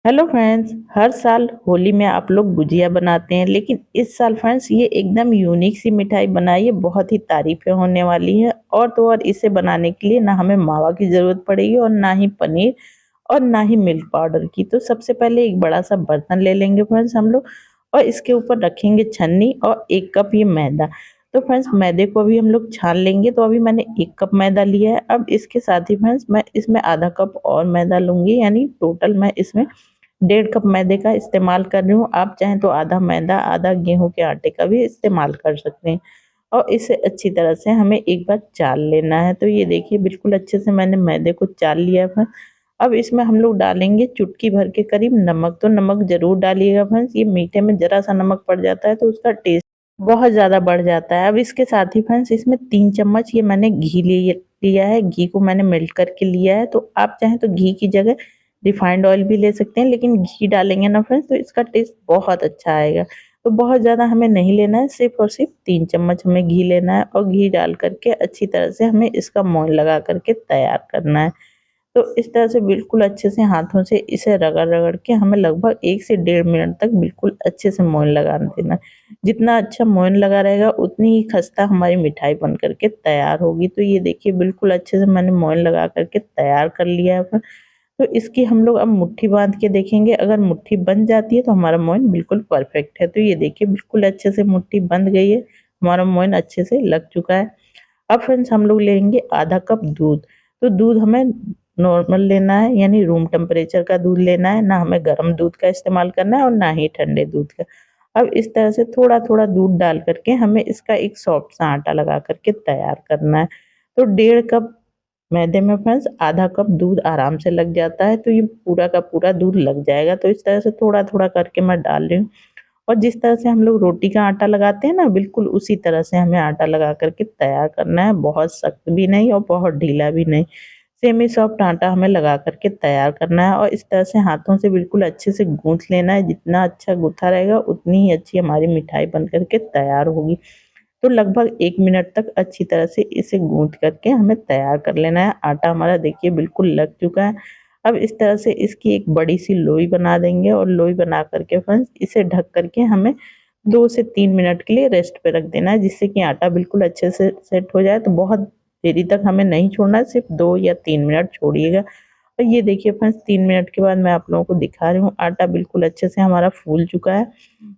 Hello friends, हर साल होली में आप लोग गुजिया बनाते हैं, लेकिन इस साल फ्रेंड्स ये एकदम यूनिक सी मिठाई बनाई है, बहुत ही तारीफें होने वाली है। और तो और इसे बनाने के लिए ना हमें मावा की ज़रूरत पड़ेगी और ना ही पनीर और ना ही मिल्क पाउडर की। तो सबसे पहले एक बड़ा सा बर्तन ले लेंगे फ्रेंड्स हम लोग, और इसके ऊपर रखेंगे छन्नी और 1 कप ये मैदा। तो फ्रेंड्स मैदे को अभी हम लोग छान लेंगे। तो अभी मैंने 1 कप मैदा लिया है। अब इसके साथ ही फ्रेंड्स मैं इसमें आधा कप और मैदा लूंगी, यानी टोटल मैं इसमें 1.5 कप मैदे का इस्तेमाल कर रही हूँ। आप चाहें तो आधा मैदा आधा गेहूं के आटे का भी इस्तेमाल कर सकते हैं। और इसे अच्छी तरह से हमें एक बार चाल लेना है। तो ये देखिए बिल्कुल अच्छे से मैंने मैदे को चाल लिया है। अब इसमें हम लोग डालेंगे चुटकी भर के करीब नमक। तो नमक जरूर डालिएगा फ्रेंड्स, ये मीठे में जरा सा नमक पड़ जाता है तो उसका टेस्ट बहुत ज़्यादा बढ़ जाता है। अब इसके साथ ही फ्रेंड्स इसमें 3 चम्मच ये मैंने घी लिया है। घी को मैंने मेल्ट करके लिया है। तो आप चाहें तो घी की जगह रिफाइंड ऑयल भी ले सकते हैं, लेकिन घी डालेंगे ना फ्रेंड्स तो इसका टेस्ट बहुत अच्छा आएगा। तो बहुत ज़्यादा हमें नहीं लेना है, सिर्फ और सिर्फ 3 चम्मच हमें घी लेना है। और घी डाल करके अच्छी तरह से हमें इसका मोयन लगा करके तैयार करना है। तो इस तरह से बिल्कुल अच्छे से हाथों से इसे रगड़-रगड़ के हमें लगभग 1 से डेढ़ मिनट तक बिल्कुल अच्छे से मोयन लगा देना है। जितना अच्छा मोयन लगा रहेगा उतनी ही खस्ता हमारी मिठाई बन कर के तैयार होगी। तो ये देखिए बिल्कुल अच्छे से मैंने मोयन लगा कर के तैयार कर लिया है। तो इसकी हम लोग अब मुट्ठी बांध के देखेंगे। अगर मुट्ठी बन जाती है तो हमारा मोयन बिल्कुल परफेक्ट है। तो ये देखिए बिल्कुल अच्छे से मुट्ठी बंध गई है, हमारा मोयन अच्छे से लग चुका है। अब फ्रेंड्स हम लोग लेंगे आधा कप दूध। तो दूध हमें नॉर्मल लेना है, यानी रूम टेम्परेचर का दूध लेना है, ना हमें गर्म दूध का इस्तेमाल करना है और ना ही ठंडे दूध का। अब इस तरह से थोड़ा थोड़ा दूध डाल करके हमें इसका एक सॉफ्ट सा आटा लगा करके तैयार करना है। तो 1.5 कप मैदे में फ्रेंड्स आधा कप दूध आराम से लग जाता है। तो ये पूरा का पूरा दूध लग जाएगा। तो इस तरह से थोड़ा थोड़ा करके मैं डाल रही हूँ। और जिस तरह से हम लोग रोटी का आटा लगाते हैं ना, बिल्कुल उसी तरह से हमें आटा लगा करके तैयार करना है। बहुत सख्त भी नहीं और बहुत ढीला भी नहीं, सेमी सॉफ्ट आटा हमें लगा करके तैयार करना है। और इस तरह से हाथों से बिल्कुल अच्छे से गूंथ लेना है। जितना अच्छा गूंथा रहेगा उतनी ही अच्छी हमारी मिठाई बन करके तैयार होगी। तो लगभग 1 मिनट तक अच्छी तरह से इसे गूंथ करके हमें तैयार कर लेना है। आटा हमारा देखिए बिल्कुल लग चुका है। अब इस तरह से इसकी एक बड़ी सी लोई बना देंगे और लोई बना करके फ्रेंड्स इसे ढक करके हमें 2 से 3 मिनट के लिए रेस्ट पे रख देना है, जिससे कि आटा बिल्कुल अच्छे से सेट हो जाए। तो बहुत देरी तक हमें नहीं छोड़ना है, सिर्फ 2 या 3 मिनट छोड़िएगा। और ये देखिए फ्रेंड्स 3 मिनट के बाद मैं आप लोगों को दिखा रही हूँ, आटा बिल्कुल अच्छे से हमारा फूल चुका है।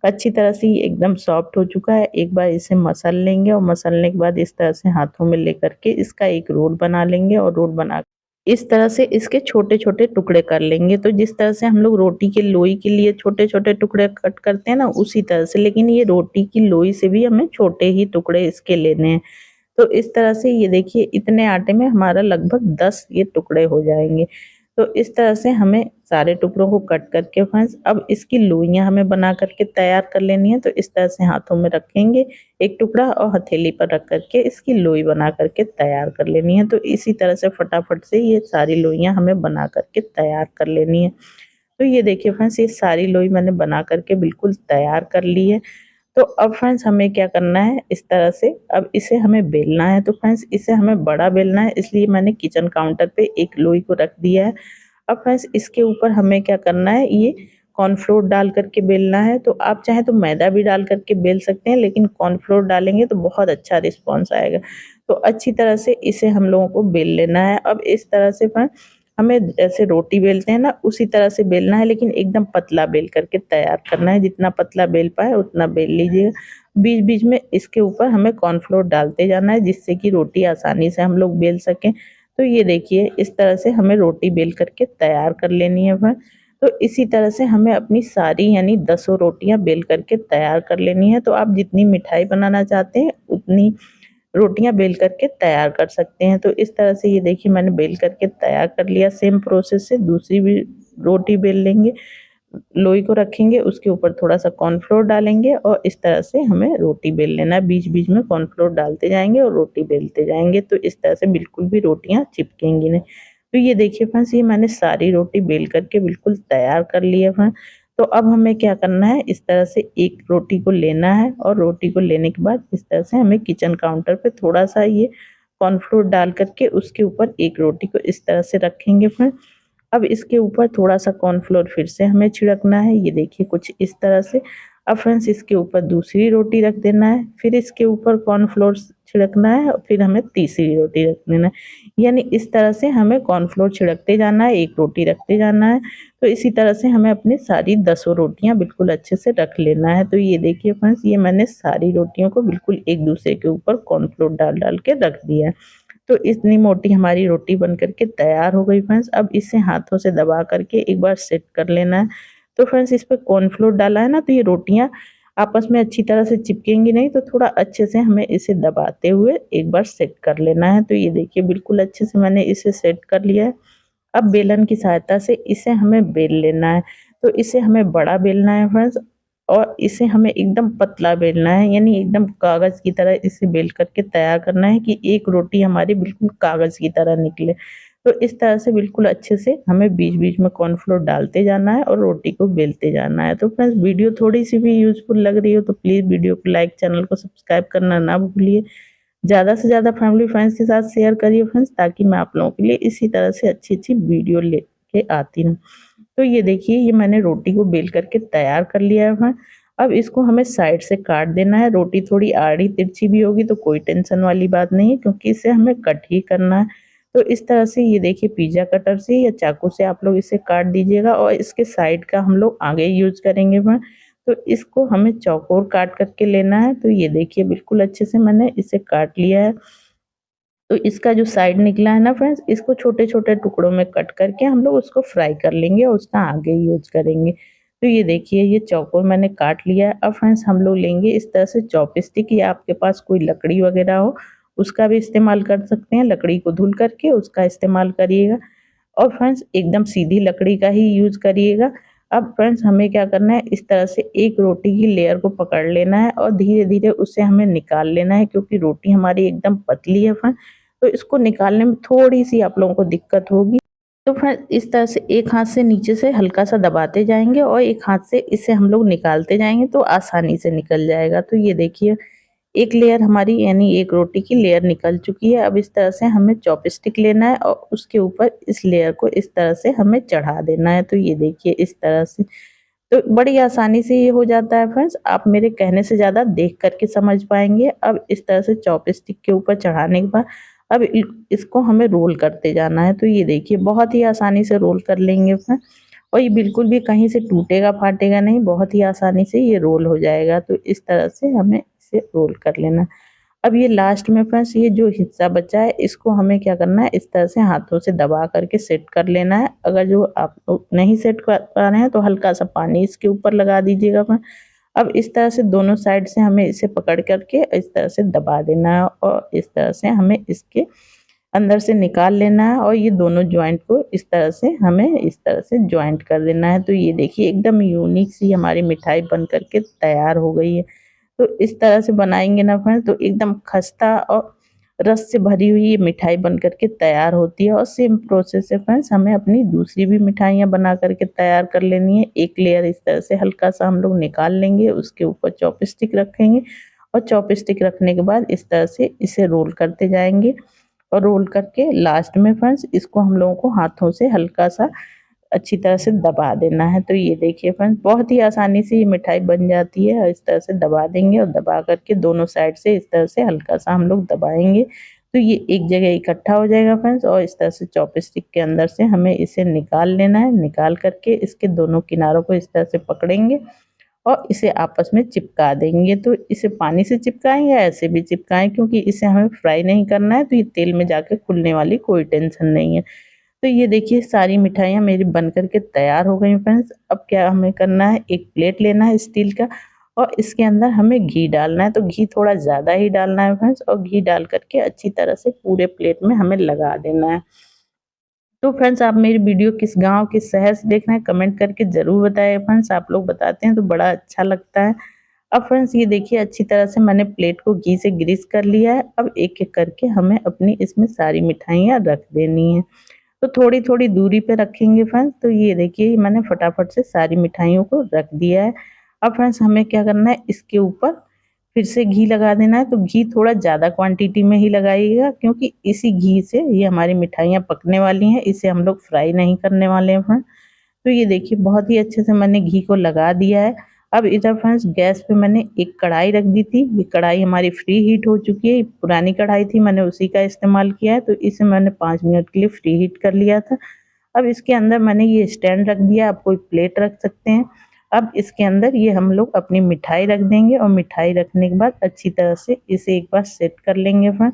अच्छी तरह से ये एकदम सॉफ्ट हो चुका है। एक बार इसे मसल लेंगे और मसलने के बाद इस तरह से हाथों में लेकर के इसका एक रोल बना लेंगे और रोल बना इस तरह से इसके छोटे-छोटे टुकड़े कर लेंगे। तो जिस तरह से हम लोग रोटी के लोई के लिए छोटे-छोटे टुकड़े कट करते हैं ना, उसी तरह से, लेकिन ये रोटी की लोई से भी हमें छोटे ही टुकड़े इसके लेने हैं। तो इस तरह से ये देखिए इतने आटे में हमारा लगभग 10 ये टुकड़े हो जाएँगे। तो इस तरह से हमें सारे टुकड़ों को कट करके फ्रेंड्स अब इसकी लोइयाँ हमें बना करके तैयार कर लेनी है। तो इस तरह से हाथों में रखेंगे एक टुकड़ा और हथेली पर रख करके इसकी लोई बना करके तैयार कर लेनी है। तो इसी तरह से फटाफट से ये सारी लोइयाँ हमें बना करके तैयार कर लेनी है। तो ये देखिए फ्रेंड्स ये सारी लोई मैंने बना करके बिल्कुल तैयार कर ली है। तो अब फ्रेंड्स हमें क्या करना है, इस तरह से अब इसे हमें बेलना है। तो फ्रेंड्स इसे हमें बड़ा बेलना है, इसलिए मैंने किचन काउंटर पे एक लोई को रख दिया है। अब फ्रेंड्स इसके ऊपर हमें क्या करना है, ये कॉर्नफ्लोर डाल करके बेलना है। तो आप चाहें तो मैदा भी डाल करके बेल सकते हैं, लेकिन कॉर्नफ्लोर डालेंगे तो बहुत अच्छा रिस्पॉन्स आएगा। तो अच्छी तरह से इसे हम लोगों को बेल लेना है। अब इस तरह से फ्रेंड्स हमें जैसे रोटी बेलते हैं ना, उसी तरह से बेलना है, लेकिन एकदम पतला बेल करके तैयार करना है। जितना पतला बेल पाए उतना बेल लीजिएगा। बीच-बीच में इसके ऊपर हमें कॉर्नफ्लोर डालते जाना है, जिससे कि रोटी आसानी से हम लोग बेल सकें। तो ये देखिए इस तरह से हमें रोटी बेल करके तैयार कर लेनी है फ्रेंड्स। तो इसी तरह से हमें अपनी सारी यानी 10 रोटियाँ बेल करके तैयार कर लेनी है। तो आप जितनी मिठाई बनाना चाहते हैं उतनी रोटियाँ बेल करके तैयार कर सकते हैं। तो इस तरह से ये देखिए मैंने बेल करके तैयार कर लिया। सेम प्रोसेस से दूसरी भी रोटी बेल लेंगे, लोई को रखेंगे, उसके ऊपर थोड़ा-सा कॉर्नफ्लोर डालेंगे और इस तरह से हमें रोटी बेल लेना है। बीच-बीच में कॉर्नफ्लोर डालते जाएँगे और रोटी बेलते जाएँगे। तो इस तरह से बिल्कुल भी रोटियाँ चिपकेंगी नहीं। तो ये देखिए फ्रेंड्स ये मैंने सारी रोटी बेल करके बिल्कुल तैयार कर ली है फ्रेंड्स। तो अब हमें क्या करना है, इस तरह से एक रोटी को लेना है और रोटी को लेने के बाद इस तरह से हमें किचन काउंटर पे थोड़ा-सा ये कॉर्नफ्लोर डाल करके उसके ऊपर एक रोटी को इस तरह से रखेंगे फ्रेंड्स। अब इसके ऊपर थोड़ा-सा कॉर्नफ्लोर फिर से हमें छिड़कना है, ये देखिए कुछ इस तरह से। अब फ्रेंड्स इसके ऊपर दूसरी रोटी रख देना है, फिर इसके ऊपर कॉर्नफ्लोर छिड़कना है और फिर हमें तीसरी रोटी रख देना है। यानी इस तरह से हमें कॉर्नफ्लोर छिड़कते जाना है, एक रोटी रखते जाना है। तो इसी तरह से हमें अपनी सारी 10 रोटियाँ बिल्कुल अच्छे से रख लेना है। तो ये देखिए फ्रेंड्स, ये मैंने सारी रोटियों को बिल्कुल एक-दूसरे के ऊपर कॉर्नफ्लोर डाल-डाल के रख दिया है। तो इतनी मोटी हमारी रोटी बन कर के तैयार हो गई फ्रेंड्स। अब इसे हाथों से दबा करके एक बार सेट कर लेना है। तो फ्रेंड्स इस पे कॉर्नफ्लोर डाला है ना, तो ये रोटियाँ आपस में अच्छी तरह से चिपकेंगी नहीं, तो थोड़ा अच्छे से हमें इसे दबाते हुए एक बार सेट कर लेना है। तो ये देखिए बिल्कुल अच्छे से मैंने इसे सेट कर लिया है। अब बेलन की सहायता से इसे हमें बेल लेना है। तो इसे हमें बड़ा बेलना है फ्रेंड्स, और इसे हमें एकदम पतला बेलना है, यानी एकदम कागज़ की तरह इसे बेल करके तैयार करना है कि एक रोटी हमारी बिल्कुल कागज़ की तरह निकले। तो इस तरह से बिल्कुल अच्छे से हमें बीच-बीच में कॉर्नफ्लोर डालते जाना है और रोटी को बेलते जाना है। तो फ्रेंड्स वीडियो थोड़ी-सी भी यूज़फुल लग रही हो तो प्लीज़ वीडियो को लाइक, चैनल को सब्सक्राइब करना ना भूलिए। ज़्यादा से ज़्यादा फैमिली फ्रेंड्स के साथ शेयर करिए फ्रेंड्स, ताकि मैं आप लोगों के लिए इसी तरह से अच्छी-अच्छी वीडियो लेके आती रहूँ। तो ये देखिए, ये मैंने रोटी को बेल करके तैयार कर लिया है। अब इसको हमें साइड से काट देना है। रोटी थोड़ी आड़ी-तिरछी भी होगी तो कोई टेंशन वाली बात नहीं है, क्योंकि इसे हमें कट ही करना है। तो इस तरह से ये देखिए, पिज़्ज़ा कटर से या चाकू से आप लोग इसे काट दीजिएगा, और इसके साइड का हम लोग आगे यूज़ करेंगे तो इसको हमें चौकोर काट करके लेना है। तो ये देखिए बिल्कुल अच्छे से मैंने इसे काट लिया है। तो इसका जो साइड निकला है ना फ्रेंड्स, इसको छोटे-छोटे टुकड़ों में कट करके हम लोग उसको फ्राई कर लेंगे और उसका आगे यूज़ करेंगे। तो ये देखिए, ये चौकोर मैंने काट लिया है। अब फ्रेंड्स हम लोग लेंगे इस तरह से चॉपस्टिक, या आपके पास कोई लकड़ी वगैरह हो उसका भी इस्तेमाल कर सकते हैं। लकड़ी को धुल करके उसका इस्तेमाल करिएगा, और फ्रेंड्स एकदम सीधी लकड़ी का ही यूज़ करिएगा। अब फ्रेंड्स हमें क्या करना है, इस तरह से एक रोटी की लेयर को पकड़ लेना है और धीरे-धीरे उसे हमें निकाल लेना है, क्योंकि रोटी हमारी एकदम पतली है फ्रेंड्स, तो इसको निकालने में थोड़ी-सी आप लोगों को दिक्कत होगी। तो फ्रेंड्स इस तरह से एक हाथ से नीचे से हल्का-सा दबाते जाएँगे और एक हाथ से इसे हम लोग निकालते जाएँगे, तो आसानी से निकल जाएगा। तो ये देखिए, एक लेयर हमारी यानी एक रोटी की लेयर निकल चुकी है। अब इस तरह से हमें चॉपस्टिक लेना है और उसके ऊपर इस लेयर को इस तरह से हमें चढ़ा देना है। तो ये देखिए इस तरह से, तो बड़ी आसानी से ये हो जाता है फ्रेंड्स। आप मेरे कहने से ज़्यादा देख कर के समझ पाएँगे। अब इस तरह से चॉपस्टिक के ऊपर चढ़ाने के बाद अब इसको हमें रोल करते जाना है। तो ये देखिए बहुत ही आसानी से रोल कर लेंगे फ्रेंड्स, और ये बिल्कुल भी कहीं से टूटेगा फाटेगा नहीं, बहुत ही आसानी से ये रोल हो जाएगा। तो इस तरह से हमें इसे रोल कर लेना। अब ये लास्ट में फ्रेंड्स, ये जो हिस्सा बचा है इसको हमें क्या करना है, इस तरह से हाथों से दबा करके सेट कर लेना है। अगर जो आप लोग नहीं सेट कर पा रहे हैं तो हल्का सा पानी इसके ऊपर लगा दीजिएगा फ्रेंड। अब इस तरह से दोनों साइड से हमें इसे पकड़ करके इस तरह से दबा देना है, और इस तरह से हमें इसके अंदर से निकाल लेना है, और ये दोनों जॉइंट को इस तरह से हमें इस तरह से जॉइंट कर देना है। तो ये देखिए एकदम यूनिक सी हमारी मिठाई बन करके तैयार हो गई है। तो इस तरह से बनाएँगे ना फ्रेंड्स, तो एकदम खस्ता और रस से भरी हुई ये मिठाई बन कर के तैयार होती है। और सेम प्रोसेस है फ्रेंड्स, हमें अपनी दूसरी भी मिठाइयाँ बना कर के तैयार कर लेनी है। एक लेयर इस तरह से हल्का-सा हम लोग निकाल लेंगे, उसके ऊपर चॉपस्टिक रखेंगे, और चॉपस्टिक रखने के बाद इस तरह से इसे रोल करते जाएँगे, और रोल करके लास्ट में फ्रेंड्स इसको हम लोगों को हाथों से हल्का-सा अच्छी तरह से दबा देना है। तो ये देखिए फ्रेंड्स, बहुत ही आसानी से ये मिठाई बन जाती है। और इस तरह से दबा देंगे, और दबा करके दोनों साइड से इस तरह से हल्का-सा हम लोग दबाएँगे, तो ये एक जगह इकट्ठा हो जाएगा फ्रेंड्स, और इस तरह से चॉपस्टिक के अंदर से हमें इसे निकाल लेना है। निकाल करके इसके दोनों किनारों को इस तरह से पकड़ेंगे और इसे आपस में चिपका देंगे। तो इसे पानी से चिपकाएँ या ऐसे भी चिपकाएँ, क्योंकि इसे हमें फ्राई नहीं करना है, तो ये तेल में जाके खुलने वाली कोई टेंशन नहीं है। तो ये देखिए सारी मिठाइयाँ मेरी बन कर के तैयार हो गई फ्रेंड्स। अब क्या हमें करना है, एक प्लेट लेना है स्टील का, और इसके अंदर हमें घी डालना है। तो घी थोड़ा ज़्यादा ही डालना है फ्रेंड्स, और घी डाल कर के अच्छी तरह से पूरे प्लेट में हमें लगा देना है। तो फ्रेंड्स आप मेरी वीडियो किस गाँव, किस शहर से देख रहे हैं कमेंट करके ज़रूर बताइए फ्रेंड्स। आप लोग बताते हैं तो बड़ा अच्छा लगता है। अब फ्रेंड्स ये देखिए अच्छी तरह से मैंने प्लेट को घी से ग्रीस कर लिया है। अब एक-एक करके हमें अपनी इसमें सारी मिठाइयाँ रख देनी है। तो थोड़ी-थोड़ी दूरी पे रखेंगे फ्रेंड्स। तो ये देखिए मैंने फटाफट से सारी मिठाइयों को रख दिया है। अब फ्रेंड्स हमें क्या करना है, इसके ऊपर फिर से घी लगा देना है। तो घी थोड़ा ज़्यादा क्वांटिटी में ही लगाइएगा, क्योंकि इसी घी से ये हमारी मिठाइयाँ पकने वाली हैं, इसे हम लोग फ्राई नहीं करने वाले हैं फ्रेंड्स। तो ये देखिए बहुत ही अच्छे से मैंने घी को लगा दिया है। अब इधर फ्रेंड्स गैस पे मैंने एक कढ़ाई रख दी थी। ये कढ़ाई हमारी फ्री हीट हो चुकी है। पुरानी कढ़ाई थी, मैंने उसी का इस्तेमाल किया है। तो इसे मैंने 5 मिनट के लिए फ्री हीट कर लिया था। अब इसके अंदर मैंने ये स्टैंड रख दिया, आप कोई प्लेट रख सकते हैं। अब इसके अंदर ये हम लोग अपनी मिठाई रख देंगे और मिठाई रखने के बाद अच्छी तरह से इसे एक बार सेट कर लेंगे फ्रेंड।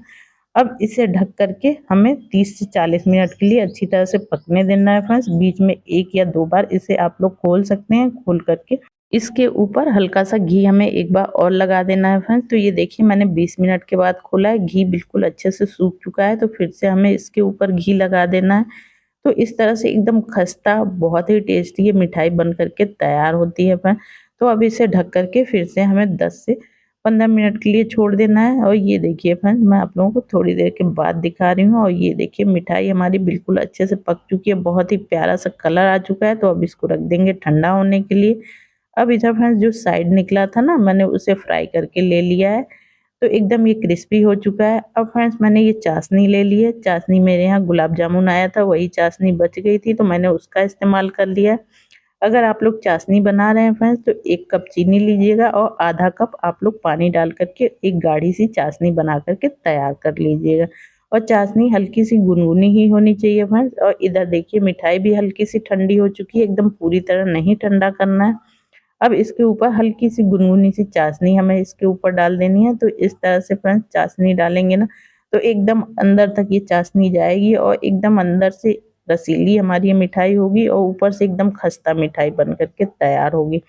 अब इसे ढक करके हमें 30 से 40 मिनट के लिए अच्छी तरह से पकने देना है फ्रेंड्स। बीच में 1 या 2 बार इसे आप लोग खोल सकते हैं। खोल करके इसके ऊपर हल्का सा घी हमें एक बार और लगा देना है फ्रेंड्स। तो ये देखिए मैंने 20 मिनट के बाद खोला है, घी बिल्कुल अच्छे से सूख चुका है। तो फिर से हमें इसके ऊपर घी लगा देना है। तो इस तरह से एकदम खस्ता बहुत ही टेस्टी ये मिठाई बन करके तैयार होती है फ्रेंड। तो अब इसे ढक करके फिर से हमें 10 से 15 मिनट के लिए छोड़ देना है। और ये देखिए फ्रेंड मैं आप लोगों को थोड़ी देर के बाद दिखा रही हूँ। और ये देखिए मिठाई हमारी बिल्कुल अच्छे से पक चुकी है, बहुत ही प्यारा सा कलर आ चुका है। तो अब इसको रख देंगे ठंडा होने के लिए। अब इधर फ्रेंड्स जो साइड निकला था ना, मैंने उसे फ्राई करके ले लिया है। तो एकदम ये क्रिस्पी हो चुका है। अब फ्रेंड्स मैंने ये चाशनी ले ली है। चाशनी मेरे यहाँ गुलाब जामुन आया था, वही चाशनी बच गई थी तो मैंने उसका इस्तेमाल कर लिया। अगर आप लोग चाशनी बना रहे हैं फ्रेंड्स तो 1 कप चीनी लीजिएगा और आधा कप आप लोग पानी डाल करके एक गाढ़ी सी चाशनी बना करके तैयार कर लीजिएगा। और चाशनी हल्की सी गुनगुनी ही होनी चाहिए फ्रेंड्स। और इधर देखिए मिठाई भी हल्की सी ठंडी हो चुकी है, एकदम पूरी तरह नहीं ठंडा करना है। अब इसके ऊपर हल्की सी गुनगुनी सी चाशनी हमें इसके ऊपर डाल देनी है। तो इस तरह से फ्रेंड्स चाशनी डालेंगे ना तो एकदम अंदर तक ये चाशनी जाएगी और एकदम अंदर से रसीली हमारी ये मिठाई होगी और ऊपर से एकदम खस्ता मिठाई बन करके तैयार होगी।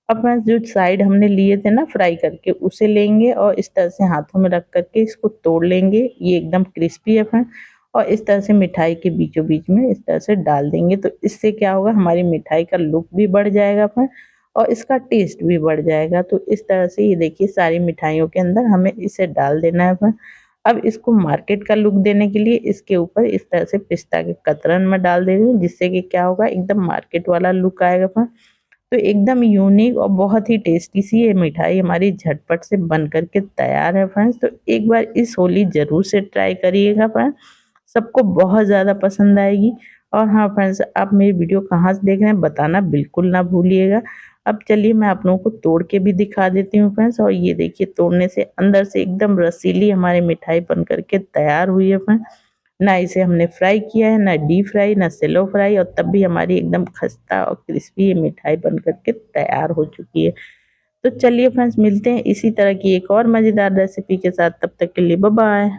अब फ्रेंड्स जो साइड हमने लिए थे ना फ्राई करके उसे लेंगे और इस तरह से हाथों में रख करके इसको तोड़ लेंगे। ये एकदम क्रिस्पी है फ्रेंड। और इस तरह से मिठाई के बीचों बीच में इस तरह से डाल देंगे। तो इससे क्या होगा, हमारी मिठाई का लुक भी बढ़ जाएगा फ्रेंड और इसका टेस्ट भी बढ़ जाएगा। तो इस तरह से ये देखिए सारी मिठाइयों के अंदर हमें इसे डाल देना है फ्रेंड। अब इसको मार्केट का लुक देने के लिए इसके ऊपर इस तरह से पिस्ता के कतरन में डाल दे रही हूँ, जिससे कि क्या होगा एकदम मार्केट वाला लुक आएगा फ्रेंड। तो एकदम यूनिक और बहुत ही टेस्टी सी ये मिठाई हमारी झटपट से बन करके तैयार है फ्रेंड्स। तो एक बार इस होली ज़रूर से ट्राई करिएगा फ्रेंड्स, सबको बहुत ज़्यादा पसंद आएगी। और हाँ फ्रेंड्स, आप मेरी वीडियो कहाँ से देख रहे हैं बताना बिल्कुल ना भूलिएगा। अब चलिए मैं आप लोगों को तोड़ के भी दिखा देती हूँ फ्रेंड्स। और ये देखिए तोड़ने से अंदर से एकदम रसीली हमारी मिठाई बन करके तैयार हुई है फ्रेंड्स। ना इसे हमने फ्राई किया है, ना डीप फ्राई, ना सेलो फ्राई, और तब भी हमारी एकदम खस्ता और क्रिस्पी ये मिठाई बन करके तैयार हो चुकी है। तो चलिए फ्रेंड्स मिलते हैं इसी तरह की एक और मज़ेदार रेसिपी के साथ, तब तक के लिए बाय बाय।